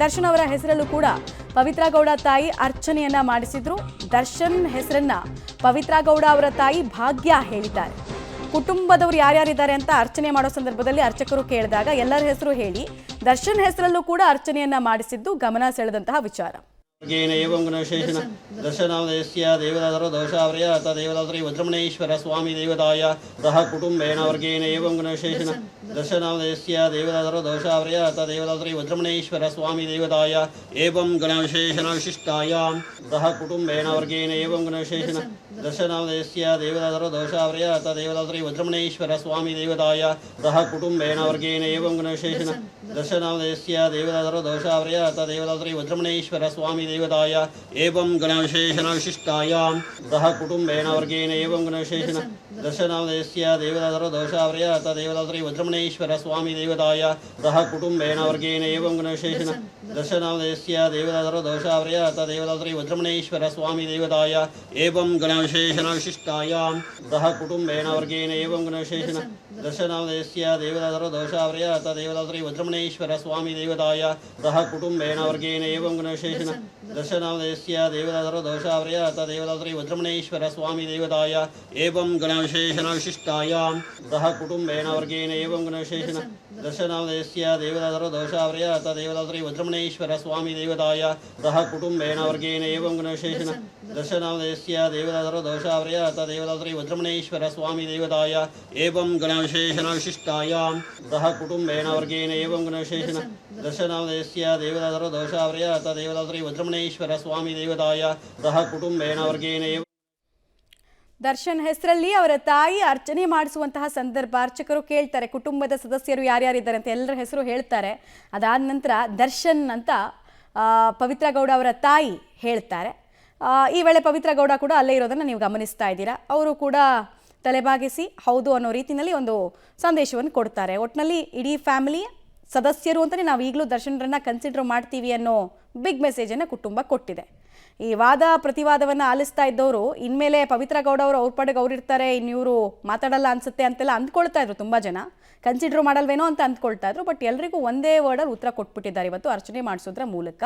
ದರ್ಶನ್ ಅವರ ಹೆಸರಲ್ಲೂ ಕೂಡ ಪವಿತ್ರ ಗೌಡ ತಾಯಿ ಅರ್ಚನೆಯನ್ನ ಮಾಡಿಸಿದ್ರು. ದರ್ಶನ್ ಹೆಸರನ್ನ ಪವಿತ್ರ ಗೌಡ ಅವರ ತಾಯಿ ಭಾಗ್ಯ ಹೇಳಿದ್ದಾರೆ. ಕುಟುಂಬದವರು ಯಾರ್ಯಾರಿದ್ದಾರೆ ಅಂತ ಅರ್ಚನೆ ಮಾಡೋ ಸಂದರ್ಭದಲ್ಲಿ ಅರ್ಚಕರು ಕೇಳಿದಾಗ ಎಲ್ಲರ ಹೆಸರು ಹೇಳಿ ದರ್ಶನ್ ಹೆಸರಲ್ಲೂ ಕೂಡ ಅರ್ಚನೆಯನ್ನ ಮಾಡಿಸಿದ್ದು ಗಮನ ಸೆಳೆದಂತಹ ವಿಚಾರ. एवं गुणविशेषण दर्शनामदेश्य देवदाधर दोषावर्य अथ देवदात्री वज्रमणेश्वर स्वामी देवताय सह कुटुंबेन वर्गेण एवं गुणविशेषण दर्शनामदेश्य देवदाधर दोषावर्य अथ देवदात्री वज्रमणेश्वर स्वामी देवताय एवं गुणविशेषण विशिष्टायां सह कुटुंबेन वर्गेण एवं गुणविशेषण दर्शनामदेश्य देवदाधर दोषावर्य अथ देवदात्री वज्रमणेश्वर स्वामी देवताय सह कुटुंबेन वर्गेण एवं गुणविशेषण दर्शनामदेश्य देवदाधर दोषावर्य अथ देवदात्री वज्रमणेश्वर स्वामी देवताय एवं गुणविशेषण विशिष्टायां सह कुटुंबेन वर्गेण एवं गुणविशेषण दर्शनामदेश्य देवदाधर दोषावर्य अथ देवदात्री वज्रमणेश्वर स्वामी देवताय सह कुटुंबेन वर्गेण एवं गुणविशेषण दर्शनामदेश्य देवदाधर दोषावर्य अथ देवदात्री वज्रमणेश्वर स्वामी देवताय एवं गुणविशेषण विशिष्टायां सह कुटुंबेन वर्गेण एवं गुणविशेषण दर्शनामदेश्य देवदाधर दोषावर्य अथ देवदात्री वज्रमणेश्वर स्वामी देवताय सह कुटुंबेन वर्गेण एवं गुणविशेषण दर्शनामदेश्य देवदाधर दोषावर्य अथ देवदात्री वज्रमणेश्वर स्वामी देवताय एवं गुणविशेषण विशिष्टायां सह कुटुंबेन वर्गेण एवं गुणविशेषण दर्शनामदेश्य देवदाधर दोषावर्य अथ देवदात्री वज्रमणेश्वर स्वामी देवताय सह कुटुंबेन वर्गेण एवं गुणविशेषण दर्शनामदेश्य देवदाधर दोषावर्य अथ देवदात्री वज्रमणेश्वर स्वामी देवताय एवं गुणविशेषण विशिष्टायां सह कुटुंबेन वर्गेण एवं गुणविशेषण दर्शनामदेश्य देवदाधर दोषावर्य अथ देवदात्री वज्रमणेश्वर स्वामी देवताय सह कुटुंबेन वर्गेण एवं ದರ್ಶನ್ ಹೆಸರಲ್ಲಿ ಅವರ ತಾಯಿ ಅರ್ಚನೆ ಮಾಡಿಸುವಂತಹ ಸಂದರ್ಭ ಅರ್ಚಕರು ಕೇಳ್ತಾರೆ ಕುಟುಂಬದ ಸದಸ್ಯರು ಯಾರ್ಯಾರಿದ್ದಾರೆ ಅಂತ ಎಲ್ಲರ ಹೆಸರು ಹೇಳ್ತಾರೆ. ಅದಾದ ನಂತರ ದರ್ಶನ್ ಅಂತ ಪವಿತ್ರ ಗೌಡ ಅವರ ತಾಯಿ ಹೇಳ್ತಾರೆ. ಈ ವೇಳೆ ಪವಿತ್ರ ಗೌಡ ಕೂಡ ಅಲ್ಲೇ ಇರೋದನ್ನು ನೀವು ಗಮನಿಸ್ತಾ ಇದ್ದೀರಾ. ಅವರು ಕೂಡ ತಲೆಬಾಗಿಸಿ ಹೌದು ಅನ್ನೋ ರೀತಿಯಲ್ಲಿ ಒಂದು ಸಂದೇಶವನ್ನು ಕೊಡ್ತಾರೆ. ಒಟ್ಟಿನಲ್ಲಿ ಇಡೀ ಫ್ಯಾಮಿಲಿ ಸದಸ್ಯರು ಅಂತಲೇ ನಾವು ಈಗಲೂ ದರ್ಶನ್ರನ್ನ ಕನ್ಸಿಡರ್ ಮಾಡ್ತೀವಿ ಅನ್ನೋ ಬಿಗ್ ಮೆಸೇಜನ್ನು ಕುಟುಂಬ ಕೊಟ್ಟಿದೆ. ಈ ವಾದ ಪ್ರತಿವಾದವನ್ನು ಆಲಿಸ್ತಾ ಇದ್ದವರು ಇನ್ಮೇಲೆ ಪವಿತ್ರ ಗೌಡ ಅವರು ಅವ್ರ ಪಡೆಗೆ ಅವ್ರು ಇರ್ತಾರೆ, ಇವರು ಮಾತಾಡಲ್ಲ ಅನ್ಸುತ್ತೆ ಅಂತೆಲ್ಲ ಅಂದ್ಕೊಳ್ತಾ ಇದ್ರು. ತುಂಬ ಜನ ಕನ್ಸಿಡರ್ ಮಾಡಲ್ವೇನೋ ಅಂತ ಅಂದ್ಕೊಳ್ತಾ ಇದ್ರು. ಬಟ್ ಎಲ್ರಿಗೂ ಒಂದೇ ವರ್ಡಲ್ಲಿ ಉತ್ತರ ಕೊಟ್ಬಿಟ್ಟಿದ್ದಾರೆ ಇವತ್ತು ಅರ್ಚನೆ ಮಾಡಿಸೋದ್ರ ಮೂಲಕ.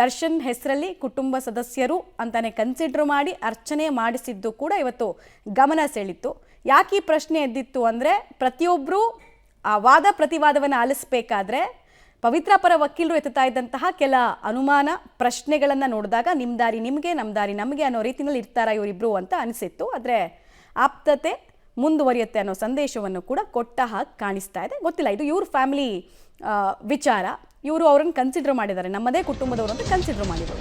ದರ್ಶನ್ ಹೆಸರಲ್ಲಿ ಕುಟುಂಬ ಸದಸ್ಯರು ಅಂತಾನೆ ಕನ್ಸಿಡರ್ ಮಾಡಿ ಅರ್ಚನೆ ಮಾಡಿಸಿದ್ದು ಕೂಡ ಇವತ್ತು ಗಮನ ಸೆಳೀತು. ಯಾಕೆ ಈ ಪ್ರಶ್ನೆ ಎದ್ದಿತ್ತು ಅಂದರೆ ಪ್ರತಿಯೊಬ್ಬರು ಆ ವಾದ ಪ್ರತಿವಾದವನ್ನು ಆಲಿಸಬೇಕಾದ್ರೆ ಪವಿತ್ರ ಪರ ವಕೀಲರು ಎತ್ತುತ್ತಾ ಇದ್ದಂತಹ ಕೆಲ ಅನುಮಾನ ಪ್ರಶ್ನೆಗಳನ್ನು ನೋಡಿದಾಗ ನಿಮ್ಮ ದಾರಿ ನಿಮಗೆ ನಮ್ಮ ದಾರಿ ನಮಗೆ ಅನ್ನೋ ರೀತಿಯಲ್ಲಿ ಇರ್ತಾರ ಇವರಿಬ್ಬರು ಅಂತ ಅನಿಸಿತ್ತು. ಆದರೆ ಆಪ್ತತೆ ಮುಂದುವರಿಯುತ್ತೆ ಅನ್ನೋ ಸಂದೇಶವನ್ನು ಕೂಡ ಕೊಟ್ಟ ಹಾಗೆ ಕಾಣಿಸ್ತಾ ಇದೆ. ಗೊತ್ತಿಲ್ಲ, ಇದು ಇವ್ರ ಫ್ಯಾಮಿಲಿ ವಿಚಾರ. ಇವರು ಅವ್ರನ್ನ ಕನ್ಸಿಡರ್ ಮಾಡಿದ್ದಾರೆ, ನಮ್ಮದೇ ಕುಟುಂಬದವರು ಅಂತ ಕನ್ಸಿಡರ್ ಮಾಡಿದರು.